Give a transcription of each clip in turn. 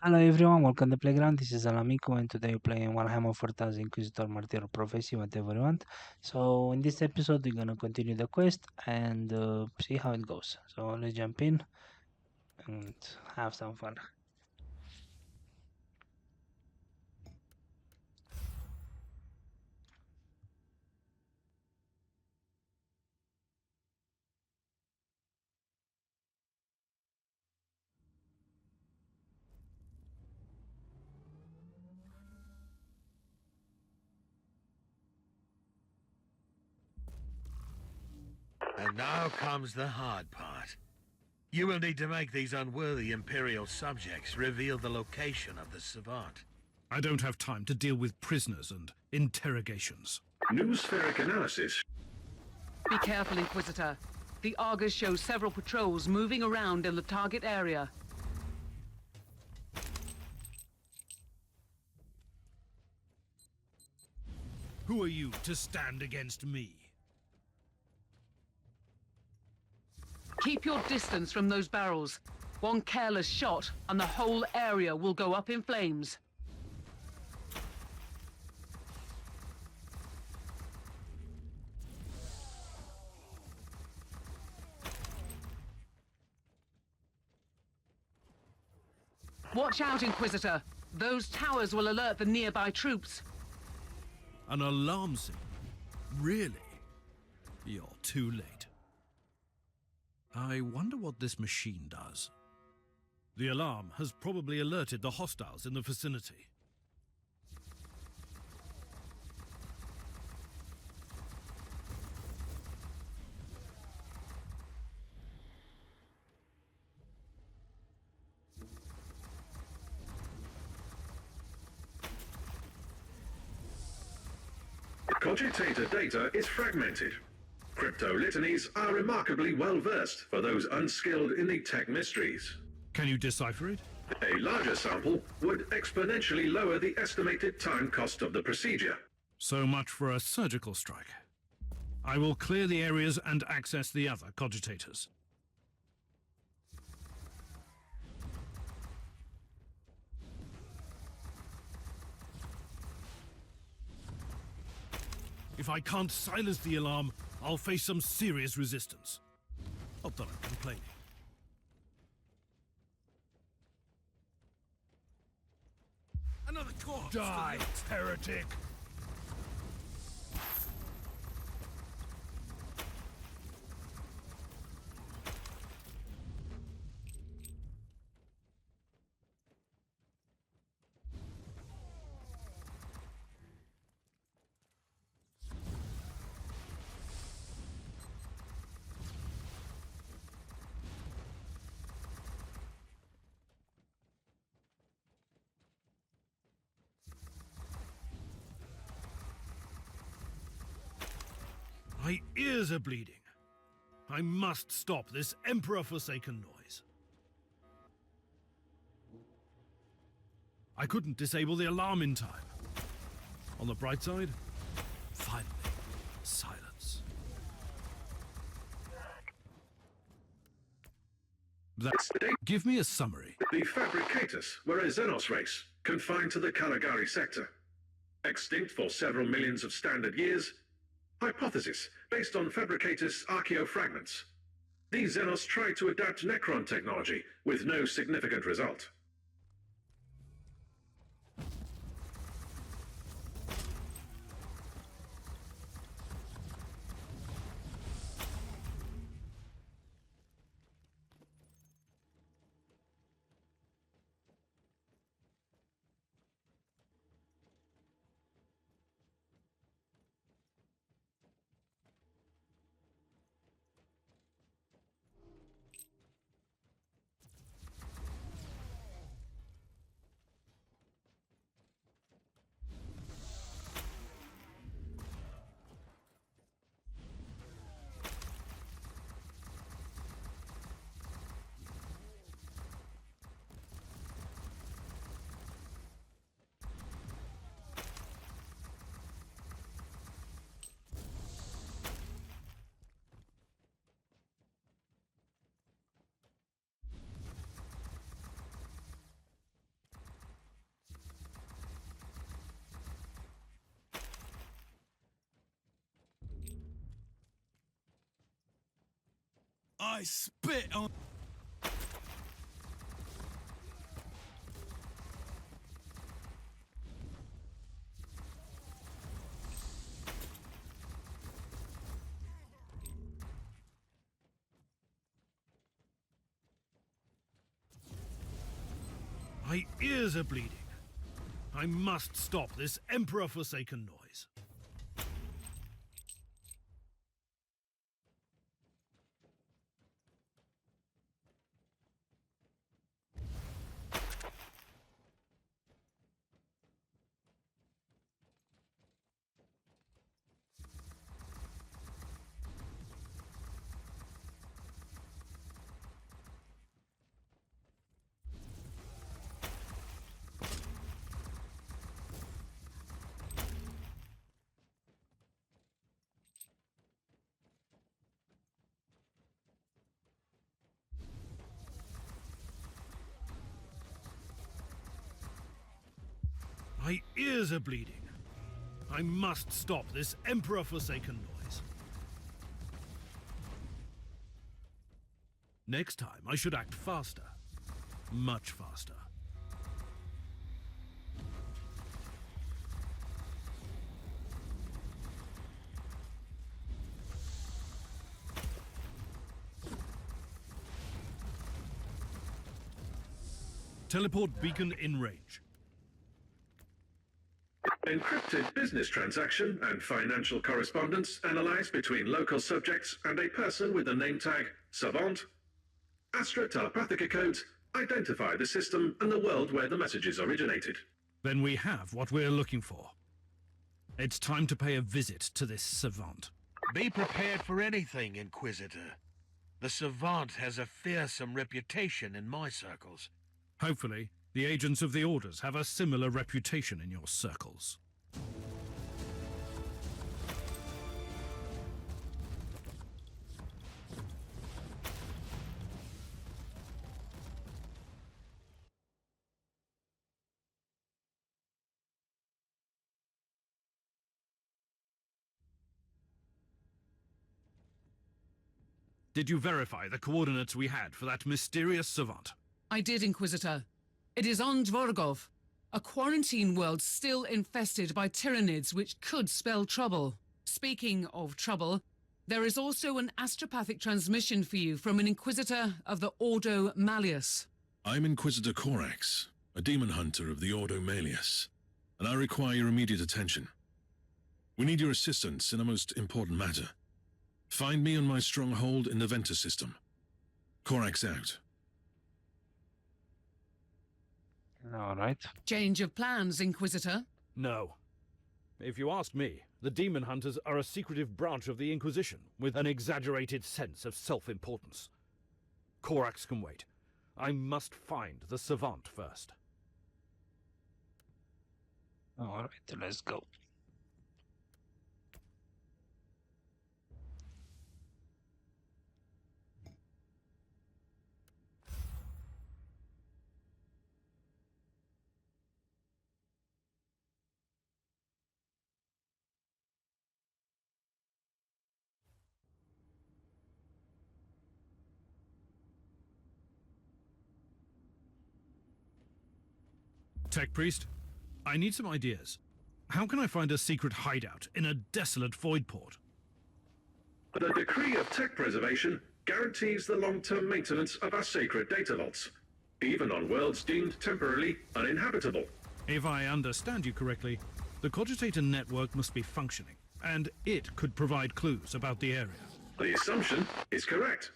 Hello everyone, welcome to the playground. This is Alamico, and today we're playing Warhammer 40K Inquisitor Martyr Prophecy, whatever you want. So in this episode, we're gonna continue the quest and see how it goes. So let's jump in and have some fun. And now comes the hard part. You will need to make these unworthy Imperial subjects reveal the location of the Savant. I don't have time to deal with prisoners and interrogations. Noospheric analysis. Be careful, Inquisitor. The Argus shows several patrols moving around in the target area. Who are you to stand against me? Keep your distance from those barrels. One careless shot, and the whole area will go up in flames. Watch out, Inquisitor. Those towers will alert the nearby troops. An alarm signal? Really? You're too late. I wonder what this machine does. The alarm has probably alerted the hostiles in the vicinity. Cogitator data is fragmented. Crypto litanies are remarkably well versed for those unskilled in the tech mysteries. Can you decipher it? A larger sample would exponentially lower the estimated time cost of the procedure. So much for a surgical strike. I will clear the areas and access the other cogitators. If I can't silence the alarm, I'll face some serious resistance. Not that I'm complaining. Another corpse! Die, heretic! My ears are bleeding. I must stop this Emperor-forsaken noise. I couldn't disable the alarm in time. On the bright side, finally, silence. Give me a summary. The Fabricators were a Xenos race, confined to the Caligari sector. Extinct for several millions of standard years. Hypothesis, based on Fabricators' archaeofragments. These Xenos tried to adapt Necron technology, with no significant result. I spit on... My ears are bleeding. I must stop this Emperor-forsaken noise. My ears are bleeding. I must stop this Emperor-forsaken noise. Next time, I should act faster. Much faster. Teleport beacon in range. Encrypted business transaction and financial correspondence analyzed between local subjects and a person with the name tag Savant. Astra telepathica codes identify the system and the world where the messages originated. Then we have what we're looking for. It's time to pay a visit to this Savant. Be prepared for anything, Inquisitor. The Savant has a fearsome reputation in my circles. Hopefully, the agents of the Orders have a similar reputation in your circles. Did you verify the coordinates we had for that mysterious Savant? I did, Inquisitor. It is on Dvorgov, a quarantine world still infested by Tyranids, which could spell trouble. Speaking of trouble, there is also an astropathic transmission for you from an Inquisitor of the Ordo Malleus. I'm Inquisitor Corax, a demon hunter of the Ordo Malleus, and I require your immediate attention. We need your assistance in a most important matter. Find me on my stronghold in the Ventus system. Corax out. All right. Change of plans, Inquisitor? No. If you ask me, the Demon Hunters are a secretive branch of the Inquisition with an exaggerated sense of self-importance. Corax can wait. I must find the Savant first. All right, let's go. Tech Priest, I need some ideas. How can I find a secret hideout in a desolate void port? The decree of tech preservation guarantees the long-term maintenance of our sacred data vaults, even on worlds deemed temporarily uninhabitable. If I understand you correctly, the Cogitator network must be functioning, and it could provide clues about the area. The assumption is correct.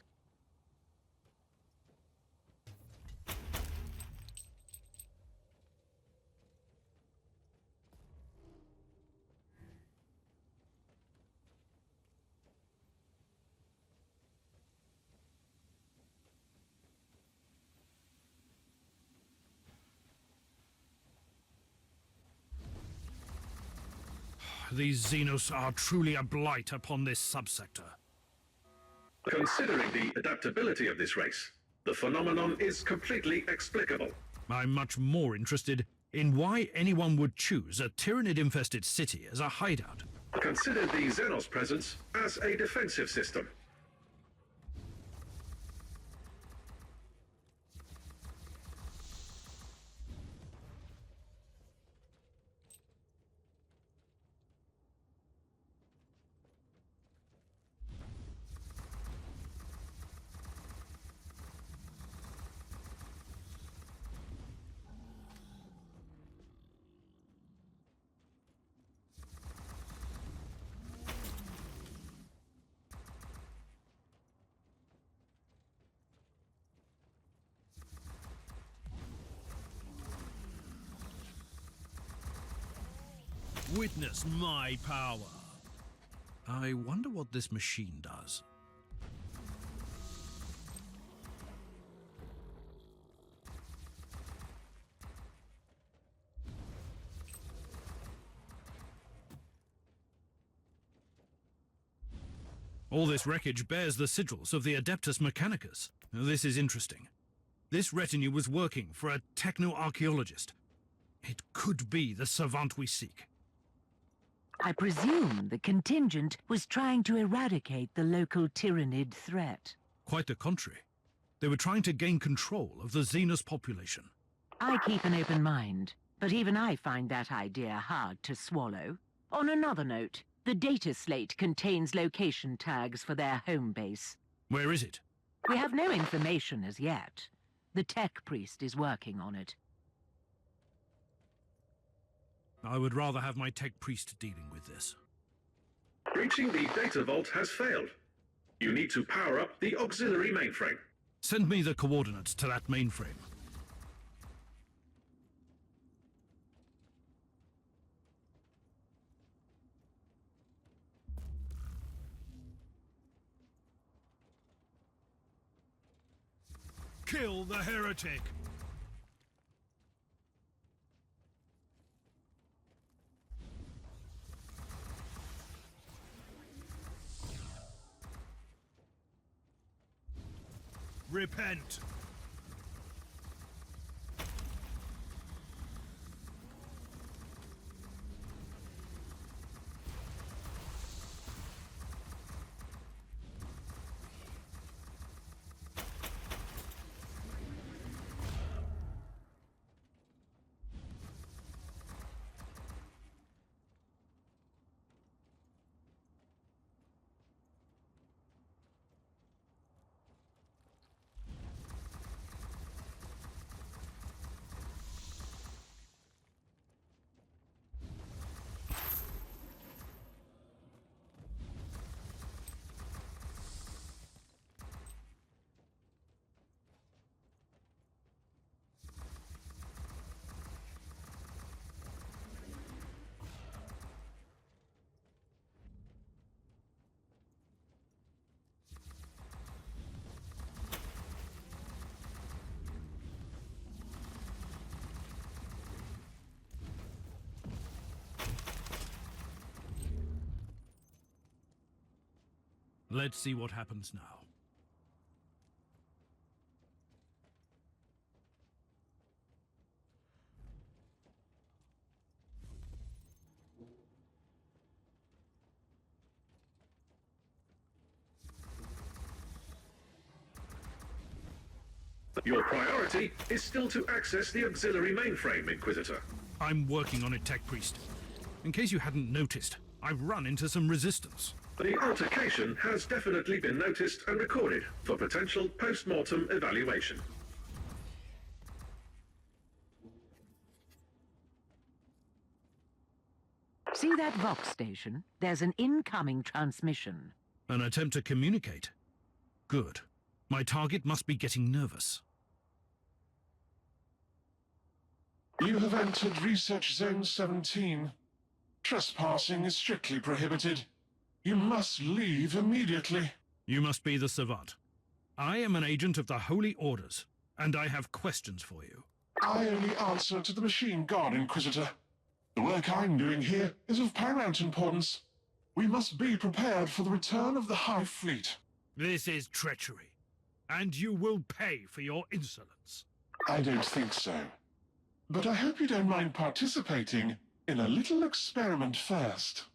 These Xenos are truly a blight upon this subsector. Considering the adaptability of this race, the phenomenon is completely explicable. I'm much more interested in why anyone would choose a Tyranid-infested city as a hideout. Consider the Xenos presence as a defensive system. Witness my power. I wonder what this machine does. All this wreckage bears the sigils of the Adeptus Mechanicus. This is interesting. This retinue was working for a techno-archaeologist. It could be the Savant we seek. I presume the contingent was trying to eradicate the local Tyranid threat. Quite the contrary. They were trying to gain control of the Xenos population. I keep an open mind, but even I find that idea hard to swallow. On another note, the data slate contains location tags for their home base. Where is it? We have no information as yet. The tech priest is working on it. I would rather have my tech priest dealing with this. Breaching the data vault has failed. You need to power up the auxiliary mainframe. Send me the coordinates to that mainframe. Kill the heretic! Repent! Let's see what happens now. Your priority is still to access the auxiliary mainframe, Inquisitor. I'm working on it, Tech Priest. In case you hadn't noticed, I've run into some resistance. The altercation has definitely been noticed and recorded for potential post-mortem evaluation. See that Vox station? There's an incoming transmission. An attempt to communicate? Good. My target must be getting nervous. You have entered Research Zone 17. Trespassing is strictly prohibited. You must leave immediately. You must be the Savant. I am an agent of the Holy Orders, and I have questions for you. I only answer to the Machine God, Inquisitor. The work I'm doing here is of paramount importance. We must be prepared for the return of the High Fleet. This is treachery, and you will pay for your insolence. I don't think so. But I hope you don't mind participating in a little experiment first.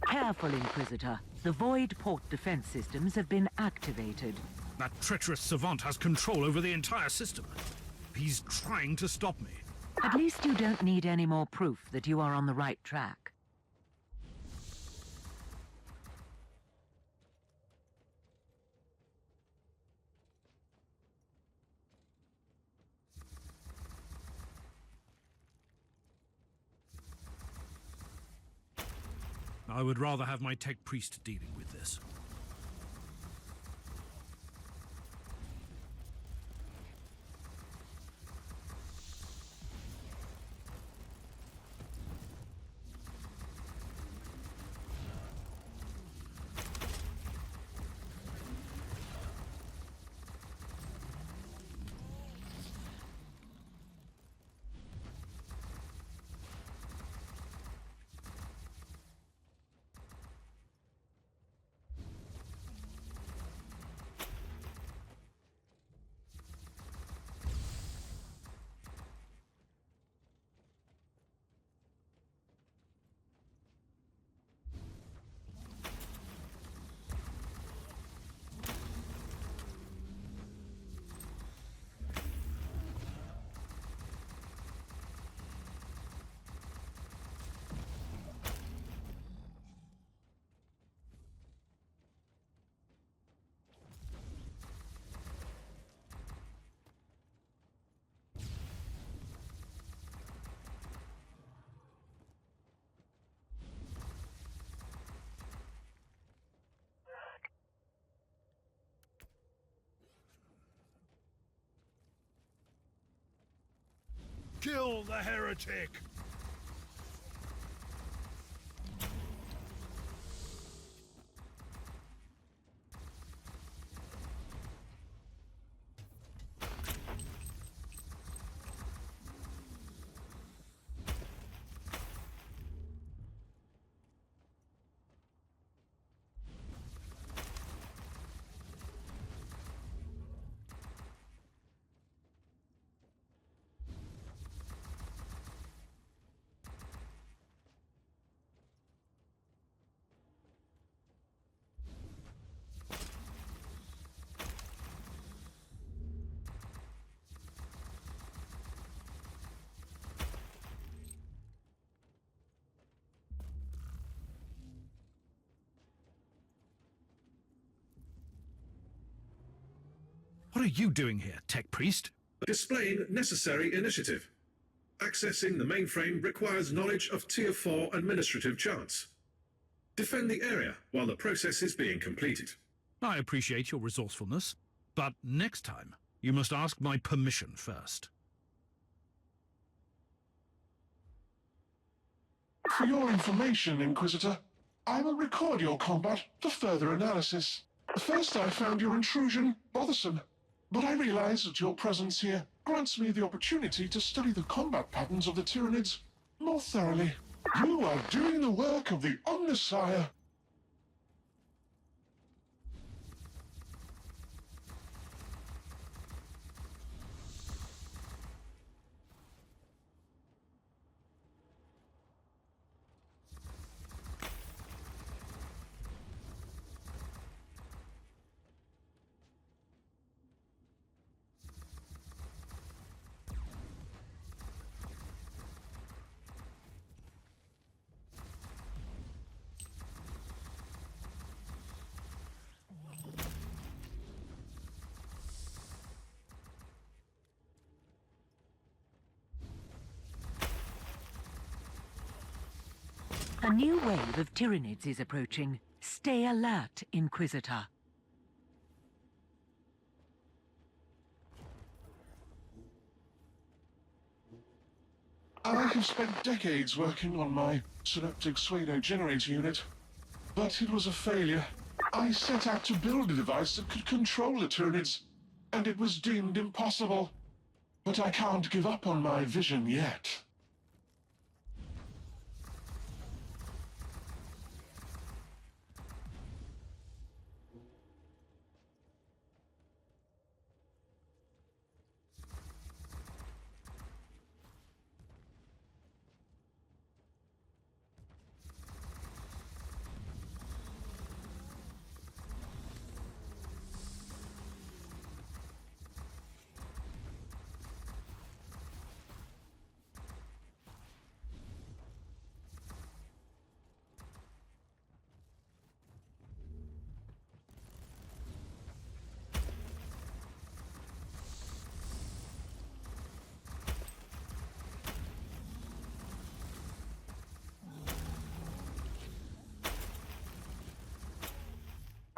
Careful, Inquisitor. The Void Port defense systems have been activated. That treacherous Savant has control over the entire system. He's trying to stop me. At least you don't need any more proof that you are on the right track. I would rather have my tech priest dealing with this. Kill the heretic! What are you doing here, Tech Priest? Displaying necessary initiative. Accessing the mainframe requires knowledge of Tier 4 administrative charts. Defend the area while the process is being completed. I appreciate your resourcefulness, but next time, you must ask my permission first. For your information, Inquisitor, I will record your combat for further analysis. At first I found your intrusion bothersome, but I realize that your presence here grants me the opportunity to study the combat patterns of the Tyranids more thoroughly. You are doing the work of the Omnissiah. A new wave of Tyranids is approaching. Stay alert, Inquisitor. I have spent decades working on my synaptic pseudo generator unit, but it was a failure. I set out to build a device that could control the Tyranids, and it was deemed impossible. But I can't give up on my vision yet.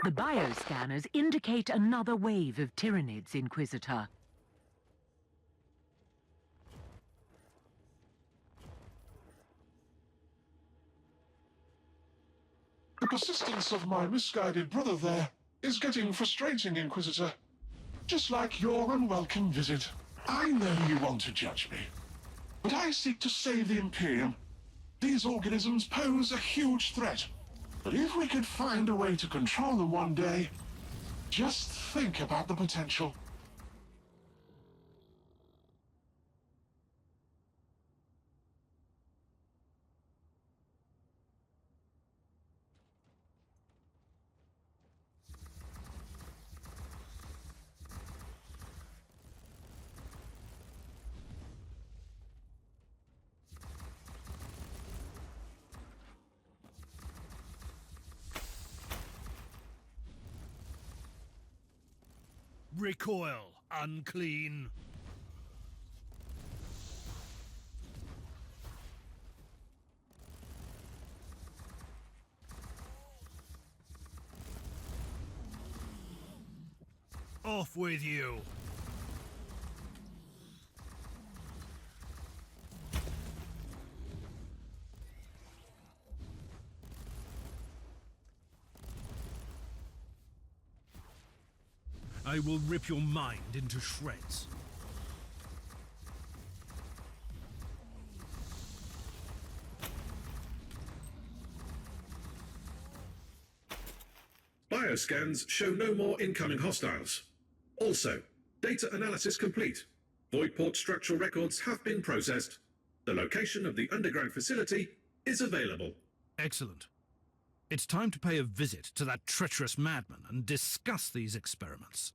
The bioscanners indicate another wave of Tyranids, Inquisitor. The persistence of my misguided brother there is getting frustrating, Inquisitor. Just like your unwelcome visit. I know you want to judge me, but I seek to save the Imperium. These organisms pose a huge threat. But if we could find a way to control them one day, just think about the potential. Recoil, unclean. Off with you. I will rip your mind into shreds. Bioscans show no more incoming hostiles. Also, data analysis complete. Voidport structural records have been processed. The location of the underground facility is available. Excellent. It's time to pay a visit to that treacherous madman and discuss these experiments.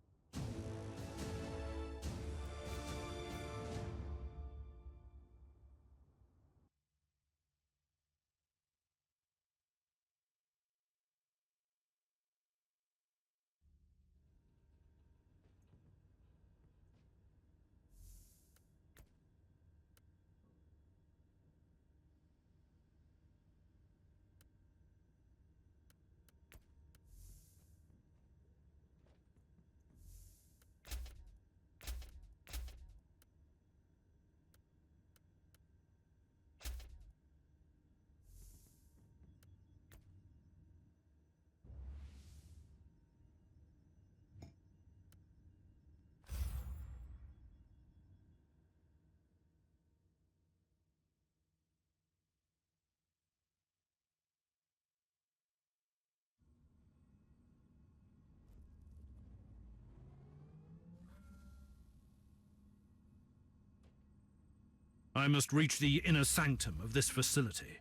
I must reach the inner sanctum of this facility.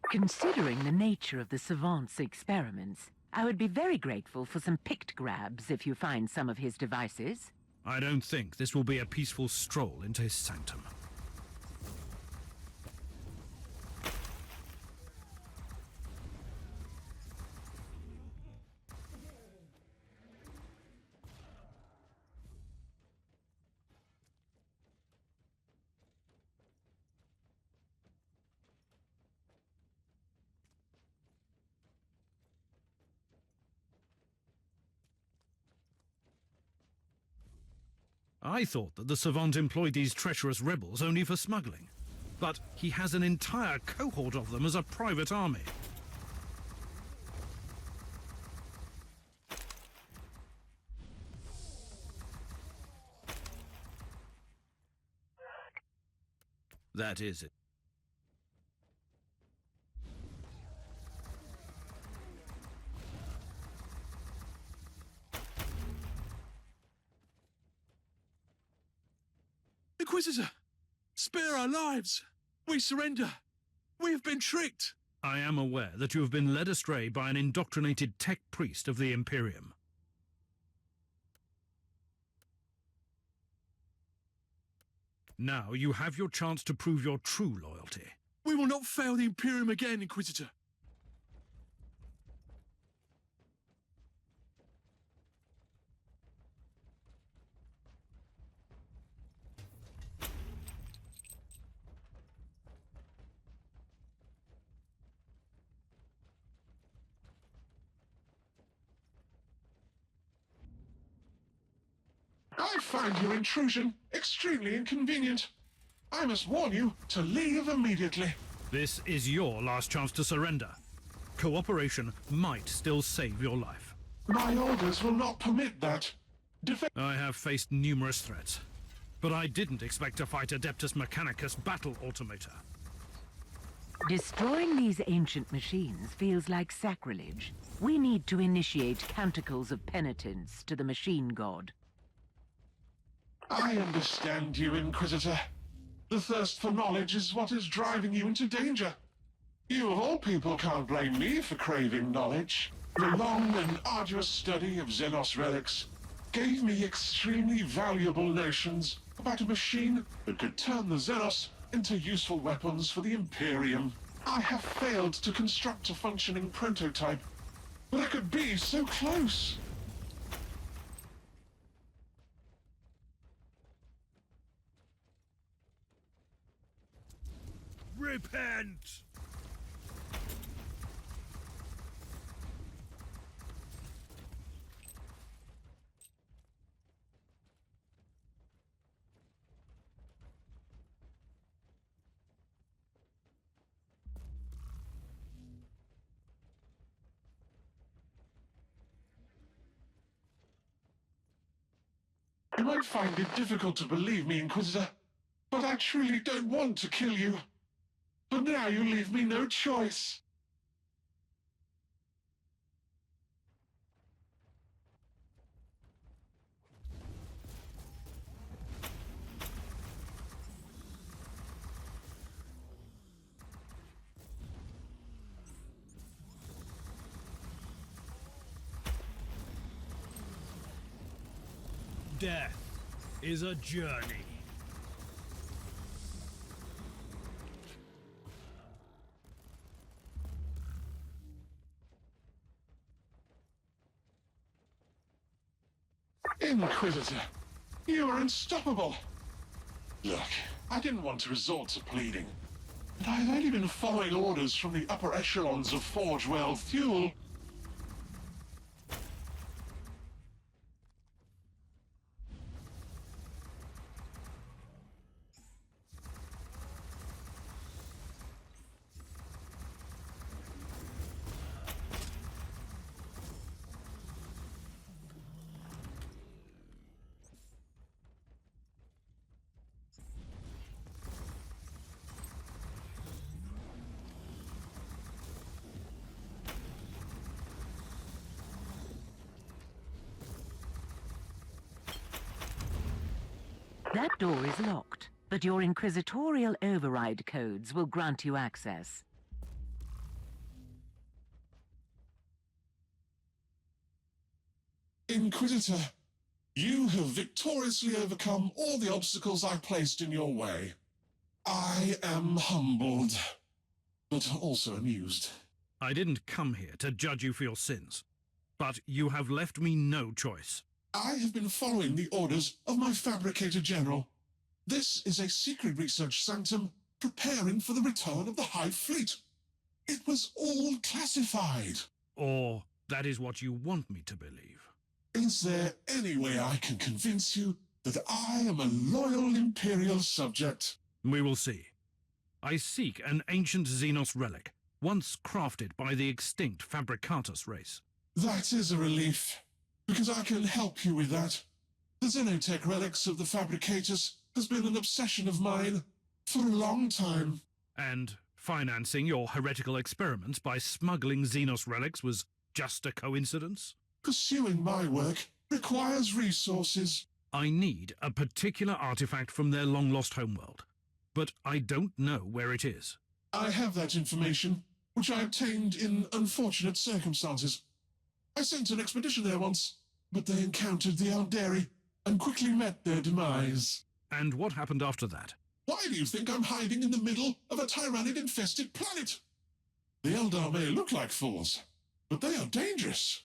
Considering the nature of the Savant's experiments, I would be very grateful for some pict grabs if you find some of his devices. I don't think this will be a peaceful stroll into his sanctum. I thought that the Savant employed these treacherous rebels only for smuggling. But he has an entire cohort of them as a private army. That is it. Inquisitor! Spare our lives! We surrender! We have been tricked! I am aware that you have been led astray by an indoctrinated tech priest of the Imperium. Now you have your chance to prove your true loyalty. We will not fail the Imperium again, Inquisitor! I find your intrusion extremely inconvenient. I must warn you to leave immediately. This is your last chance to surrender. Cooperation might still save your life. My orders will not permit that. I have faced numerous threats, but I didn't expect to fight Adeptus Mechanicus battle automata. Destroying these ancient machines feels like sacrilege. We need to initiate canticles of penitence to the machine god. I understand you, Inquisitor. The thirst for knowledge is what is driving you into danger. You of all people can't blame me for craving knowledge. The long and arduous study of Xenos relics gave me extremely valuable notions about a machine that could turn the Xenos into useful weapons for the Imperium. I have failed to construct a functioning prototype, but I could be so close. Repent! You might find it difficult to believe me, Inquisitor, but I truly don't want to kill you. But now you leave me no choice. Death is a journey. Inquisitor, you are unstoppable. Look, I didn't want to resort to pleading, but I've only been following orders from the upper echelons of Forge World Fuel. That door is locked, but your inquisitorial override codes will grant you access. Inquisitor, you have victoriously overcome all the obstacles I placed in your way. I am humbled, but also amused. I didn't come here to judge you for your sins, but you have left me no choice. I have been following the orders of my Fabricator General. This is a secret research sanctum preparing for the return of the Hive Fleet. It was all classified. Or that is what you want me to believe. Is there any way I can convince you that I am a loyal Imperial subject? We will see. I seek an ancient Xenos relic, once crafted by the extinct Fabricatus race. That is a relief, because I can help you with that. The Xenotech relics of the Fabricators has been an obsession of mine for a long time. And financing your heretical experiments by smuggling Xenos relics was just a coincidence? Pursuing my work requires resources. I need a particular artifact from their long-lost homeworld, but I don't know where it is. I have that information, which I obtained in unfortunate circumstances. I sent an expedition there once, but they encountered the Aeldari and quickly met their demise. And what happened after that? Why do you think I'm hiding in the middle of a Tyranid-infested planet? The Eldar may look like fools, but they are dangerous.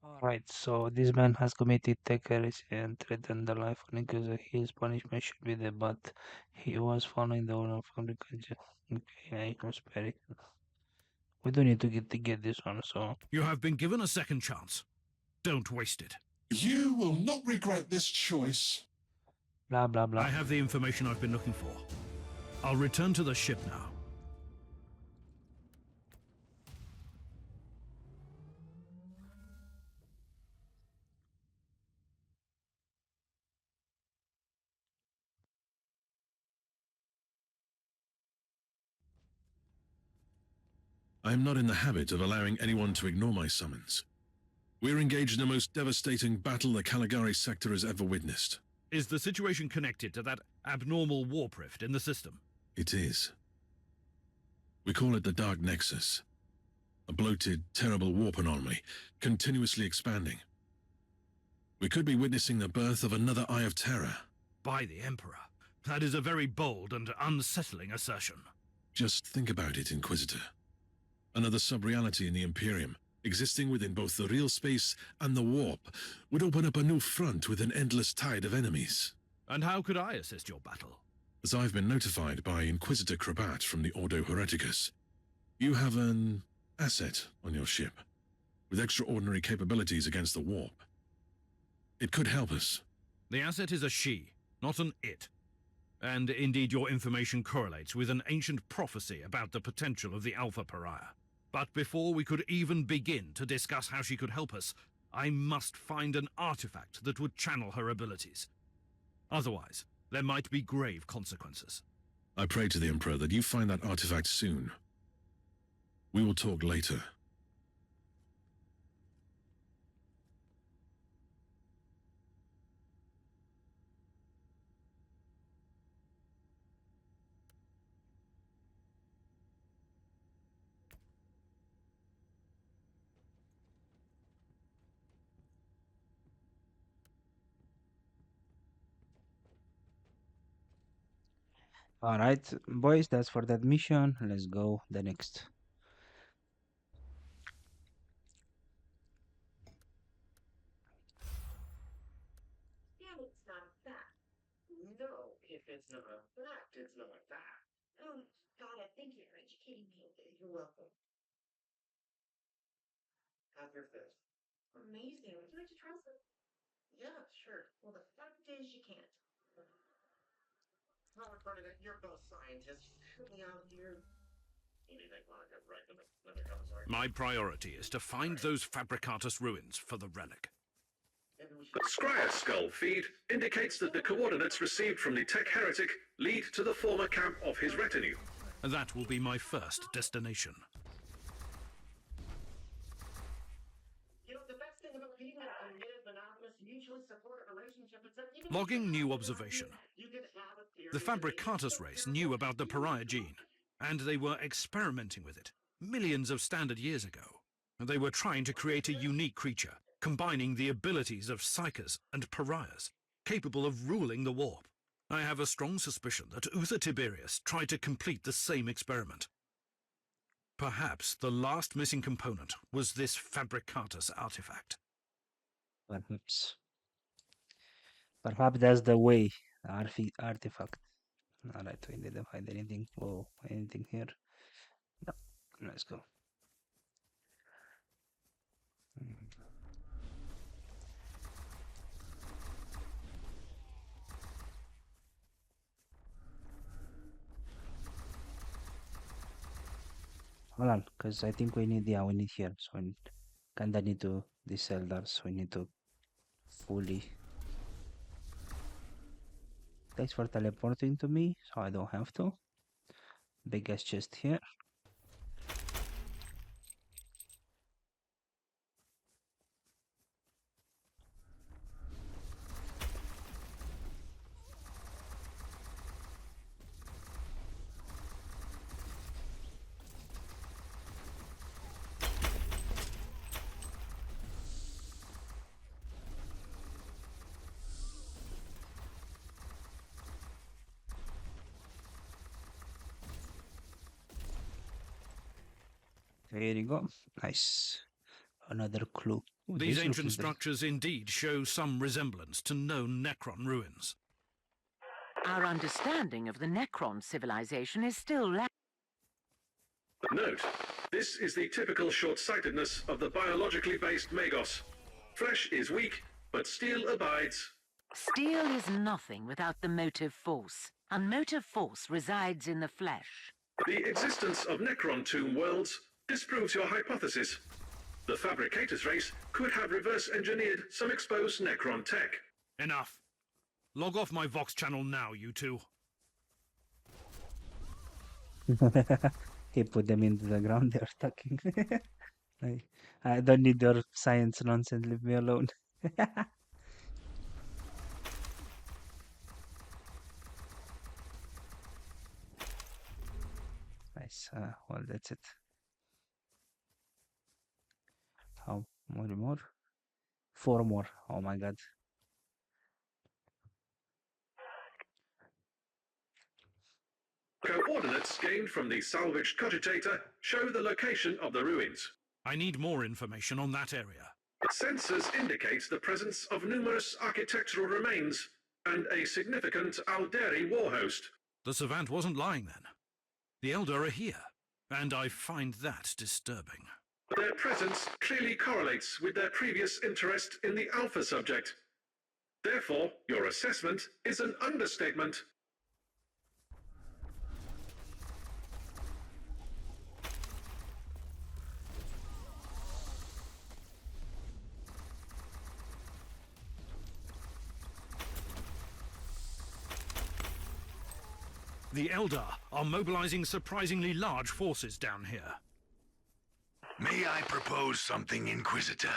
Alright, so this man has committed Tech-Adept and threatened the life of Inquisitor. His punishment should be there, but he was following the order from the country. Okay, I can spare it. We don't need to get this one, so... You have been given a second chance. Don't waste it. You will not regret this choice. Blah, blah, blah. I have the information I've been looking for. I'll return to the ship now. I am not in the habit of allowing anyone to ignore my summons. We're engaged in the most devastating battle the Caligari sector has ever witnessed. Is the situation connected to that abnormal warp rift in the system? It is. We call it the Dark Nexus. A bloated, terrible warp anomaly, continuously expanding. We could be witnessing the birth of another Eye of Terror. By the Emperor. That is a very bold and unsettling assertion. Just think about it, Inquisitor. Another sub-reality in the Imperium, existing within both the real space and the warp, would open up a new front with an endless tide of enemies. And how could I assist your battle? As I've been notified by Inquisitor Krabat from the Ordo Hereticus, you have an asset on your ship, with extraordinary capabilities against the warp. It could help us. The asset is a she, not an it. And indeed your information correlates with an ancient prophecy about the potential of the Alpha Pariah. But before we could even begin to discuss how she could help us, I must find an artifact that would channel her abilities. Otherwise, there might be grave consequences. I pray to the Emperor that you find that artifact soon. We will talk later. Alright, boys, that's for that mission. Let's go the next. And it's not a fact. No, if it's not a fact, it's not a fact. Oh, God, thank you for educating me. You're welcome. Have your fist. Amazing. Would you like to try some? Yeah, sure. Well, the fact is you can't. Oh, Bernadette, you're both scientists. Help me out here. Anything like it, right? Let me go, sorry. My priority is to find those Fabricatus ruins for the relic. The Scryer skull feed indicates that the coordinates received from the Tech Heretic lead to the former camp of his retinue. That will be my first destination. You know, the best thing about being a committed, monogamous, mutually supportive relationship is that even Logging new observation. you can have a theory. The Fabricatus race knew about the pariah gene, and they were experimenting with it millions of standard years ago. They were trying to create a unique creature, combining the abilities of psychers and pariahs, capable of ruling the warp. I have a strong suspicion that Uther Tiberius tried to complete the same experiment. Perhaps the last missing component was this Fabricatus artifact. Perhaps. Perhaps that's the way. Artifact. Alright, we didn't find anything. Oh, anything here? No. Let's go. Hold on, because I think we need here. So we kinda need to these eldars. We need to fully. Thanks for teleporting to me, so I don't have to. Biggest chest here. There you go. Nice. Another clue. Ooh, These this ancient looks structures indeed show some resemblance to known Necron ruins. Our understanding of the Necron civilization is still Note, this is the typical short-sightedness of the biologically based Magos. Flesh is weak, but steel abides. Steel is nothing without the motive force, and motive force resides in the flesh. The existence of Necron tomb worlds disproves your hypothesis. The Fabricatus race could have reverse-engineered some exposed Necron tech. Enough. Log off my Vox channel now, you two. He put them into the ground. They're talking. I don't need your science nonsense. Leave me alone. Nice. Well, that's it. How many more? 4 more. Oh my god. Coordinates gained from the salvaged cogitator show the location of the ruins. I need more information on that area. Sensors indicate the presence of numerous architectural remains and a significant Aeldari war host. The Savant wasn't lying then. The Eldar are here, and I find that disturbing. Their presence clearly correlates with their previous interest in the Alpha subject. Therefore, your assessment is an understatement. The Eldar are mobilizing surprisingly large forces down here. May I propose something, Inquisitor?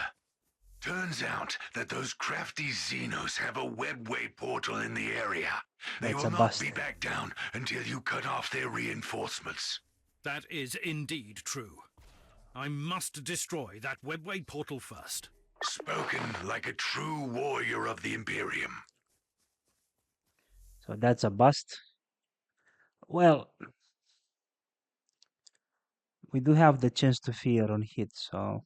Turns out that those crafty Xenos have a webway portal in the area. They That's will a not bust. be back down until you cut off their reinforcements. That is indeed true. I must destroy that webway portal first. Spoken like a true warrior of the Imperium. So that's a bust. Well, we do have the chance to fear on hit, so...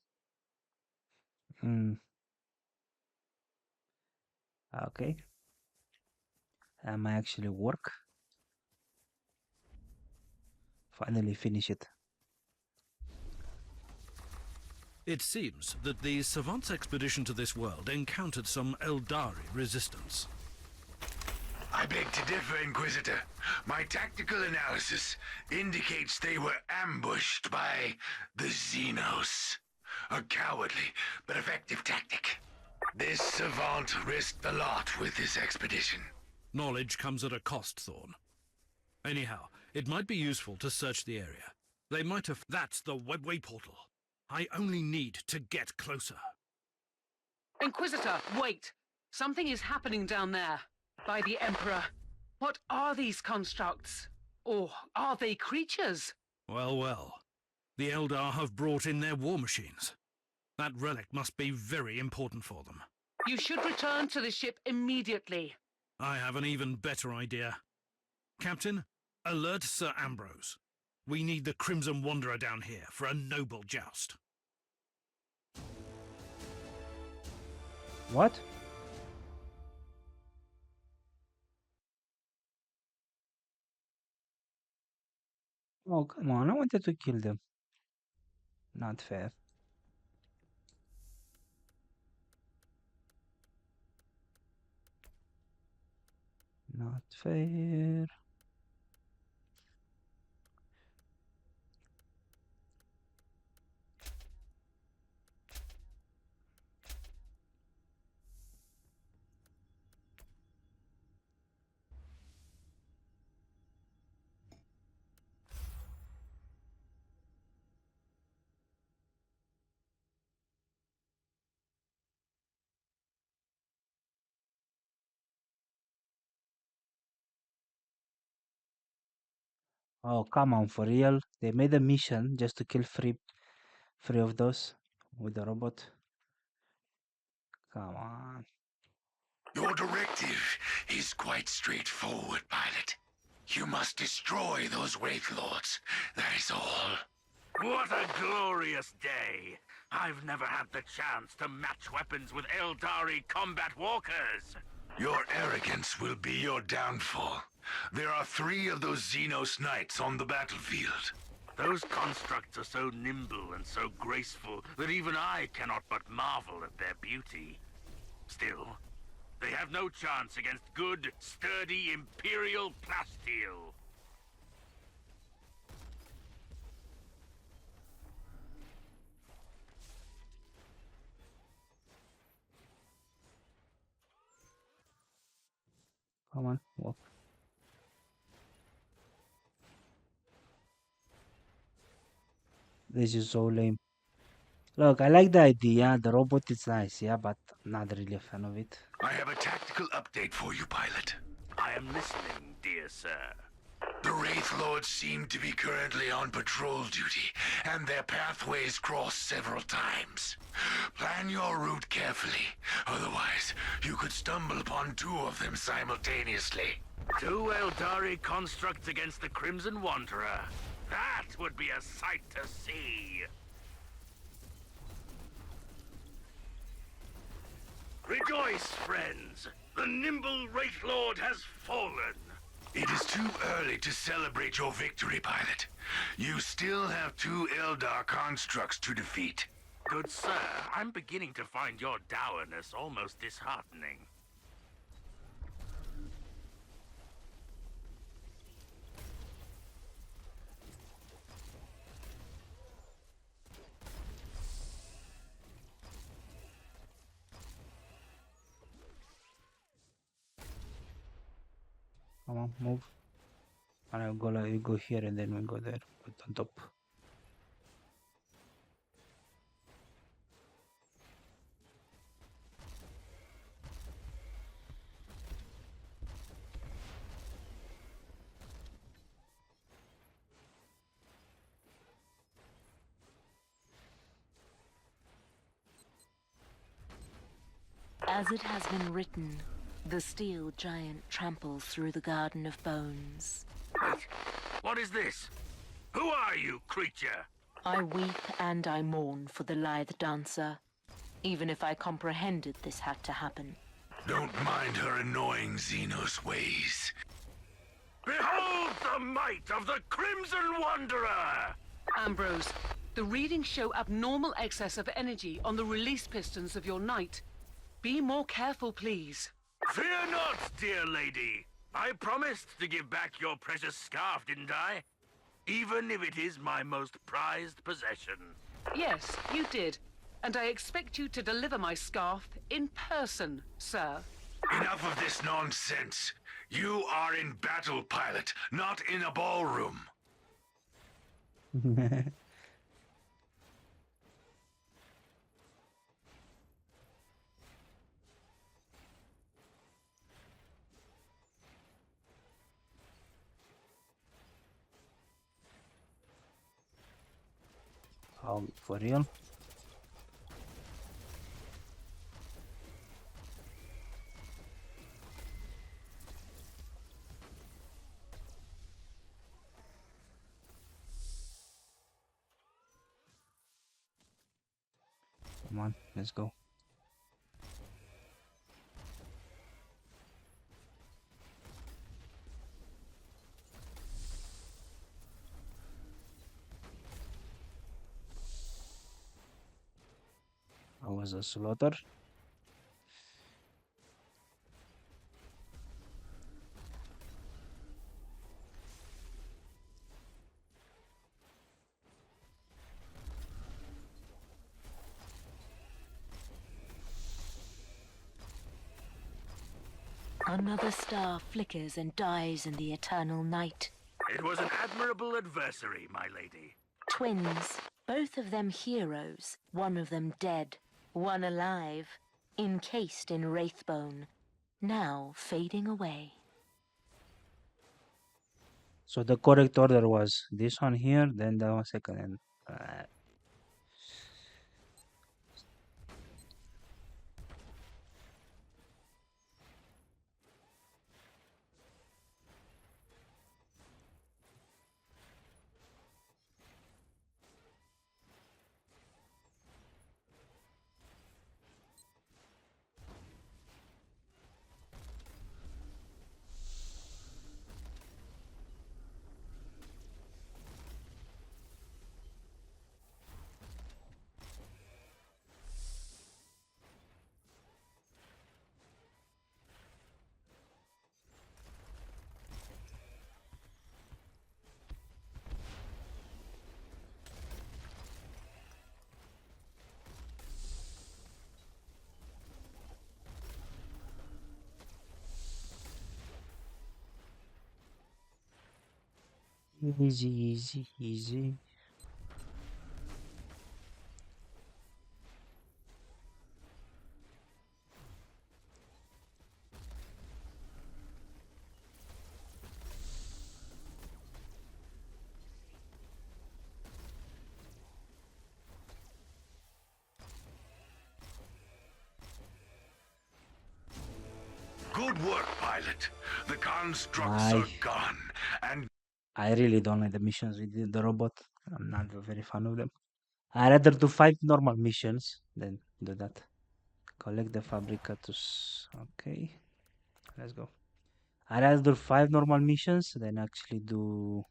Okay. That might actually work. Finally finish it. It seems that the Savant's expedition to this world encountered some Aeldari resistance. I beg to differ, Inquisitor. My tactical analysis indicates they were ambushed by the Xenos. A cowardly but effective tactic. This Savant risked a lot with this expedition. Knowledge comes at a cost, Thorn. Anyhow, it might be useful to search the area. They might have... That's the webway portal. I only need to get closer. Inquisitor, wait! Something is happening down there. By the Emperor. What are these constructs? Or are they creatures? Well, well. The Eldar have brought in their war machines. That relic must be very important for them. You should return to the ship immediately. I have an even better idea. Captain, alert Sir Ambrose. We need the Crimson Wanderer down here for a noble joust. What? Oh, come on. I wanted to kill them. Not fair. Not fair. Oh, come on, for real? They made a mission just to kill three of those with the robot. Come on. Your directive is quite straightforward, pilot. You must destroy those Wraith Lords. That is all. What a glorious day! I've never had the chance to match weapons with Aeldari combat walkers! Your arrogance will be your downfall. There are 3 of those Xenos Knights on the battlefield. Those constructs are so nimble and so graceful that even I cannot but marvel at their beauty. Still, they have no chance against good, sturdy Imperial plasteel. Come on, walk. This is so lame. Look, I like the idea. The robot is nice, yeah, but not really a fan of it. I have a tactical update for you, pilot. I am listening, dear sir. The Wraith Lords seem to be currently on patrol duty, and their pathways cross several times. Plan your route carefully, otherwise you could stumble upon 2 of them simultaneously. 2 Aeldari constructs against the Crimson Wanderer. That would be a sight to see. Rejoice, friends! The nimble Wraith Lord has fallen! It is too early to celebrate your victory, pilot. You still have 2 Eldar constructs to defeat. Good sir, I'm beginning to find your dourness almost disheartening. Come on, move. And I'll go like, you go here and then we go there, put on top. As it has been written, the steel giant tramples through the Garden of Bones. Wait, what is this? Who are you, creature? I weep and I mourn for the lithe dancer, even if I comprehended this had to happen. Don't mind her annoying Xenos ways. Behold the might of the Crimson Wanderer! Ambrose, the readings show abnormal excess of energy on the release pistons of your knight. Be more careful, please. Fear not, dear lady. I promised to give back your precious scarf, didn't I? Even if it is my most prized possession. Yes, you did. And I expect you to deliver my scarf in person, sir. Enough of this nonsense. You are in battle, pilot, not in a ballroom. For real? Come on, let's go. I was a slaughter. Another star flickers and dies in the eternal night. It was an admirable adversary, my lady. Twins, both of them heroes, one of them dead, one alive, encased in wraithbone, now fading away. So the correct order was this one here, then that one second, and easy, easy, easy. Good work, pilot. The constructs are gone, and I really don't like the missions with the robot. I'm not a very fan of them. I rather do 5 normal missions than do that. Collect the fabricatus. Okay, let's go. I rather do 5 normal missions than actually do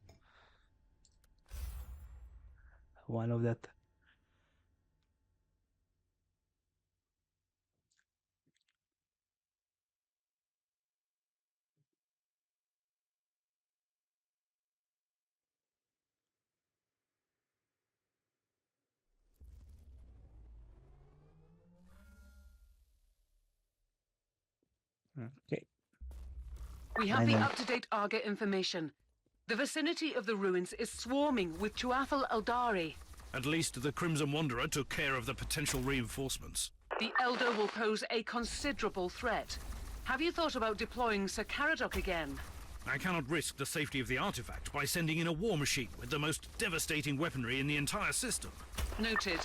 one of that. Okay. We have the up-to-date Arga information. The vicinity of the ruins is swarming with Tuathal Aeldari. At least the Crimson Wanderer took care of the potential reinforcements. The Elder will pose a considerable threat. Have you thought about deploying Sir Caradoc again? I cannot risk the safety of the artifact by sending in a war machine with the most devastating weaponry in the entire system. Noted.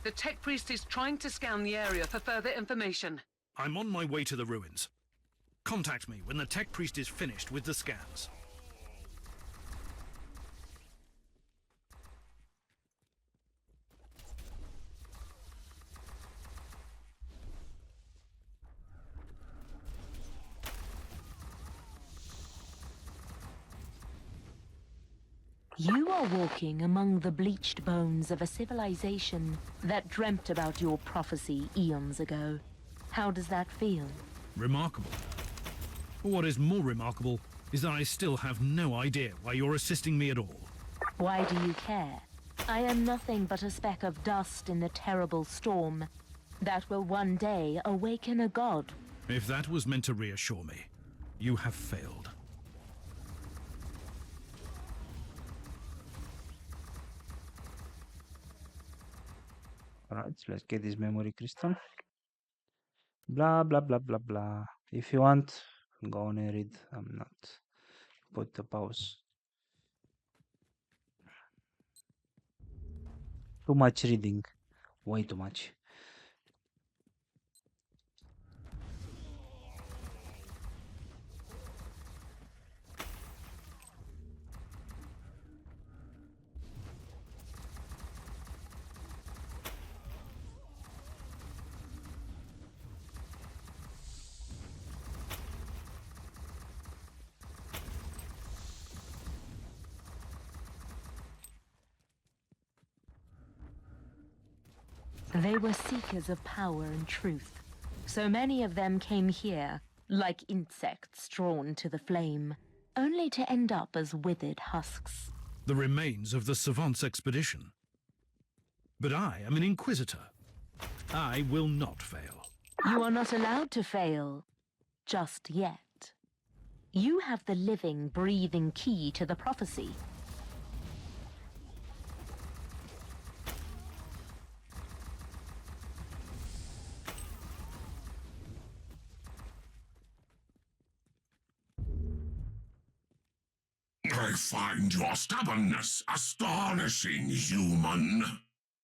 The Tech Priest is trying to scan the area for further information. I'm on my way to the ruins. Contact me when the Tech Priest is finished with the scans. You are walking among the bleached bones of a civilization that dreamt about your prophecy eons ago. How does that feel? Remarkable. What is more remarkable is that I still have no idea why you're assisting me at all. Why do you care? I am nothing but a speck of dust in the terrible storm that will one day awaken a god. If that was meant to reassure me, you have failed. Alright, so let's get this memory crystal. Blah blah blah blah blah. If you want, go on and read. I'm not. Put the pause. Too much reading. Way too much. They were seekers of power and truth. So many of them came here, like insects drawn to the flame, only to end up as withered husks. The remains of the Savant's expedition. But I am an Inquisitor. I will not fail. You are not allowed to fail. Just yet. You have the living, breathing key to the prophecy. I find your stubbornness astonishing, human.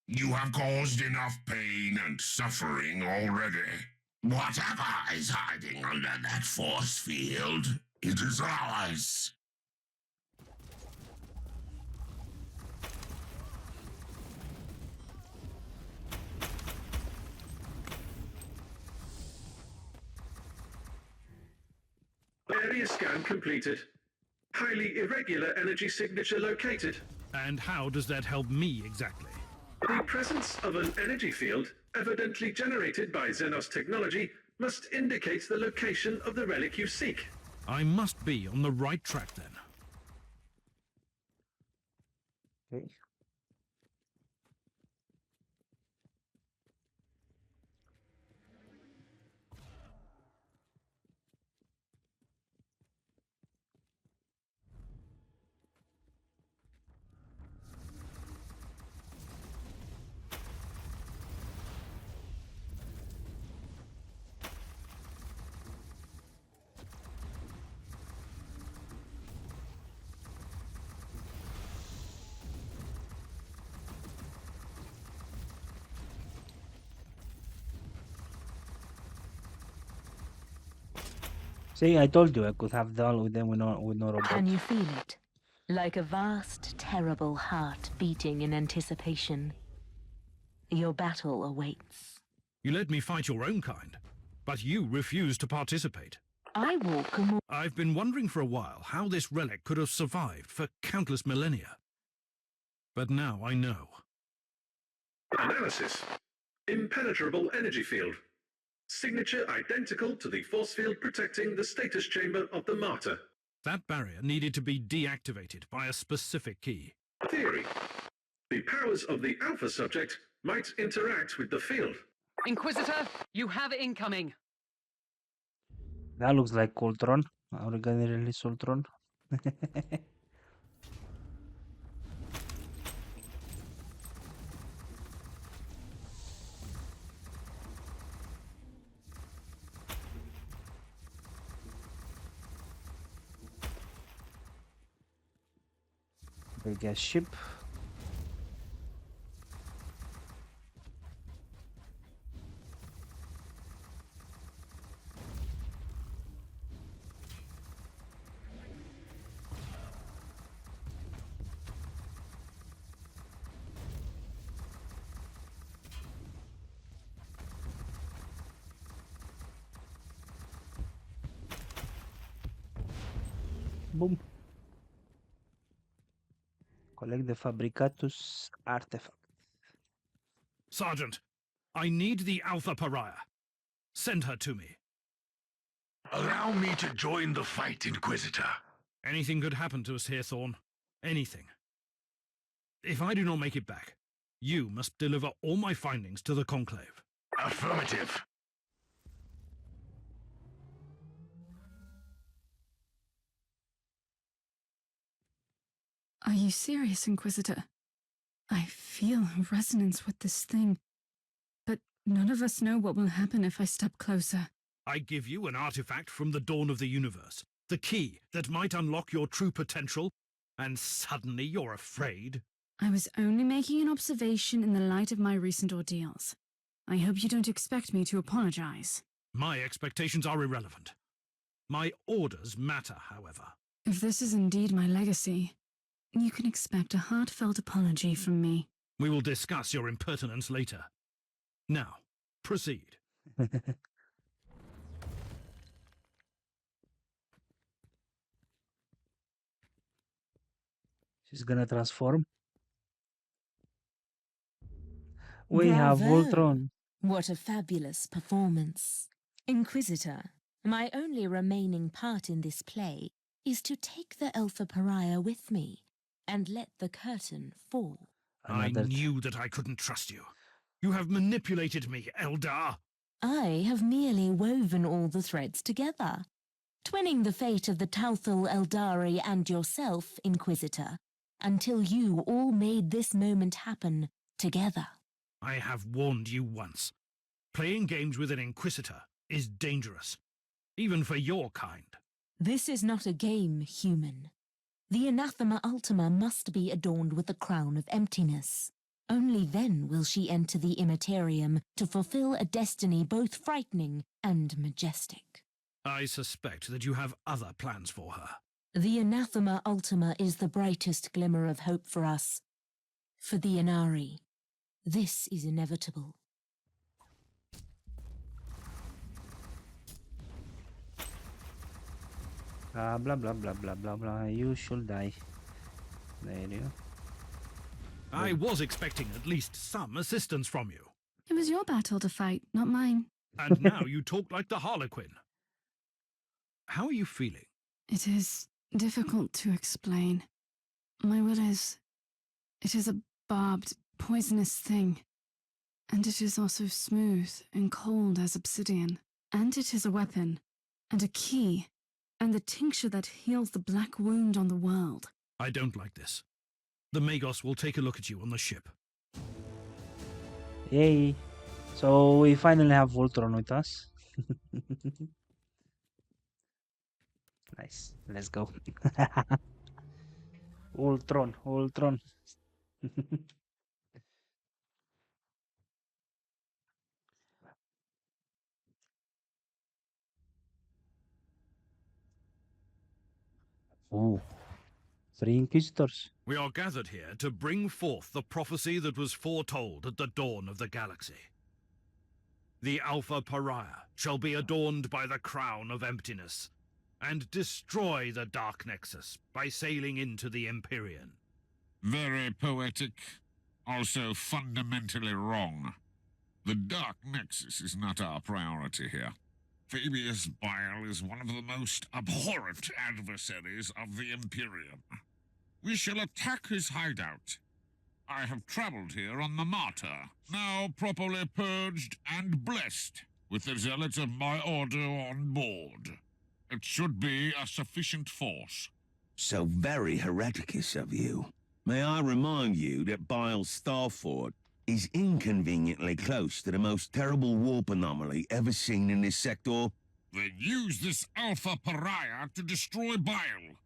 You have caused enough pain and suffering already. Whatever is hiding under that force field, it is ours. Area scan completed. Highly irregular energy signature located. And how does that help me exactly? The presence of an energy field, evidently generated by Xenos technology, must indicate the location of the relic you seek. I must be on the right track then. Okay. See, I told you I could have done with them with no robot. Can you feel it? Like a vast, terrible heart beating in anticipation. Your battle awaits. You let me fight your own kind, but you refuse to participate. I walk among... I've been wondering for a while how this relic could have survived for countless millennia. But now I know. Analysis. Impenetrable energy field. Signature identical to the force field protecting the status chamber of the Martyr. That barrier needed to be deactivated by a specific key. Theory. The powers of the Alpha subject might interact with the field. Inquisitor, you have incoming. That looks like Ultron. Are we gonna release Ultron? Big ass ship. Boom. Collect the Fabricatus artifact. Sergeant, I need the Alpha Pariah. Send her to me. Allow me to join the fight, Inquisitor. Anything could happen to us here, Thorn. Anything. If I do not make it back, you must deliver all my findings to the Conclave. Affirmative. Are you serious, Inquisitor? I feel a resonance with this thing, but none of us know what will happen if I step closer. I give you an artifact from the dawn of the universe, the key that might unlock your true potential, and suddenly you're afraid? I was only making an observation in the light of my recent ordeals. I hope you don't expect me to apologize. My expectations are irrelevant. My orders matter, however. If this is indeed my legacy, you can expect a heartfelt apology from me. We will discuss your impertinence later. Now, proceed. She's gonna transform. We have Bravo. Voltron. What a fabulous performance. Inquisitor, my only remaining part in this play is to take the Alpha Pariah with me and let the curtain fall. I knew that I couldn't trust you. You have manipulated me, Eldar. I have merely woven all the threads together, twinning the fate of the Tauthal Aeldari and yourself, Inquisitor, until you all made this moment happen together. I have warned you once. Playing games with an Inquisitor is dangerous, even for your kind. This is not a game, human. The Anathema Ultima must be adorned with the crown of emptiness. Only then will she enter the Imperium to fulfill a destiny both frightening and majestic. I suspect that you have other plans for her. The Anathema Ultima is the brightest glimmer of hope for us. For the Inari, this is inevitable. Blah blah blah blah blah blah blah. You should die. There you go. I was expecting at least some assistance from you. It was your battle to fight, not mine. And now you talk like the Harlequin. How are you feeling? It is difficult to explain. My will is... It is a barbed, poisonous thing. And it is also smooth and cold as obsidian. And it is a weapon, and a key, and the tincture that heals the black wound on the world. I don't like this. The Magos will take a look at you on the ship. Yay! So we finally have Voltron with us. Nice. Let's go. Voltron, Voltron. Ooh. 3 Inquisitors. We are gathered here to bring forth the prophecy that was foretold at the dawn of the galaxy. The Alpha Pariah shall be adorned by the crown of emptiness, and destroy the Dark Nexus by sailing into the Imperium. Very poetic, also fundamentally wrong. The Dark Nexus is not our priority here. Fabius Bile is one of the most abhorrent adversaries of the Imperium. We shall attack his hideout. I have traveled here on the Martyr, now properly purged and blessed, with the zealots of my order on board. It should be a sufficient force. So very hereticous of you. May I remind you that Bile's Starfort is inconveniently close to the most terrible warp anomaly ever seen in this sector? Then use this Alpha Pariah to destroy Bile.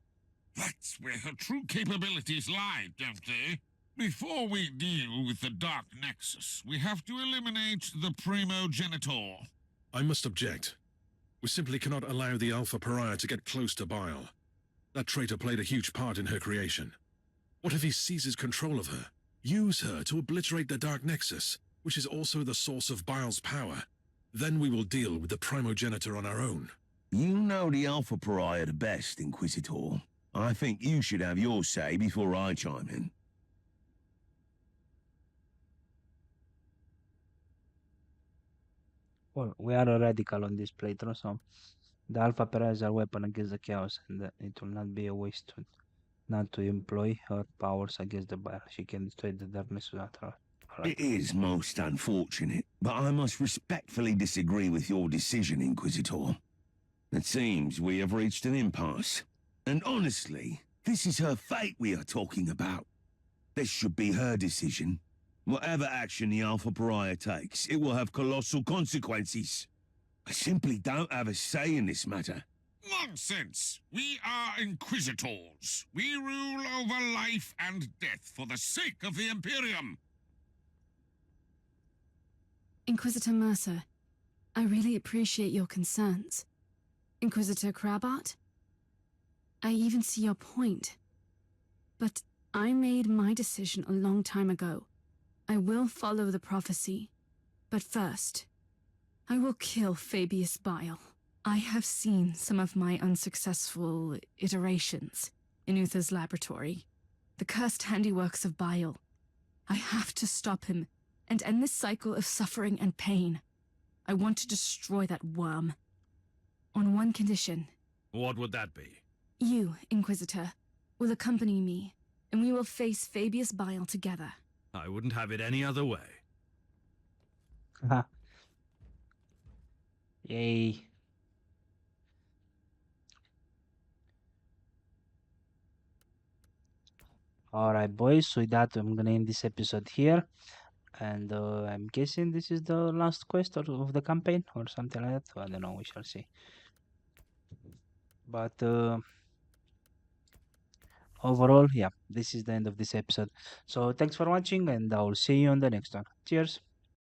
That's where her true capabilities lie, don't they? Before we deal with the Dark Nexus, we have to eliminate the Primogenitor. I must object. We simply cannot allow the Alpha Pariah to get close to Bile. That traitor played a huge part in her creation. What if he seizes control of her? Use her to obliterate the Dark Nexus, which is also the source of Bile's power. Then we will deal with the Primogenitor on our own. You know the Alpha Pariah the best, Inquisitor. I think you should have your say before I chime in. Well, we are a radical on this playthrough, so the Alpha Pariah is our weapon against the Chaos, and it will not be a waste not to employ her powers against the Bile. She can destroy the darkness without her. It is most unfortunate, but I must respectfully disagree with your decision, Inquisitor. It seems we have reached an impasse. And honestly, this is her fate we are talking about. This should be her decision. Whatever action the Alpha Pariah takes, it will have colossal consequences. I simply don't have a say in this matter. Nonsense! We are Inquisitors. We rule over life and death for the sake of the Imperium. Inquisitor Mercer, I really appreciate your concerns. Inquisitor Crabart, I even see your point. But I made my decision a long time ago. I will follow the prophecy. But first, I will kill Fabius Bile. I have seen some of my unsuccessful iterations in Uther's laboratory. The cursed handiworks of Bile. I have to stop him and end this cycle of suffering and pain. I want to destroy that worm. On one condition. What would that be? You, Inquisitor, will accompany me, and we will face Fabius Bile together. I wouldn't have it any other way. Yay. Alright, boys, so with that, I'm gonna end this episode here. And I'm guessing this is the last quest of the campaign or something like that. I don't know, we shall see. But overall, yeah, this is the end of this episode. So thanks for watching, and I'll see you on the next one. Cheers.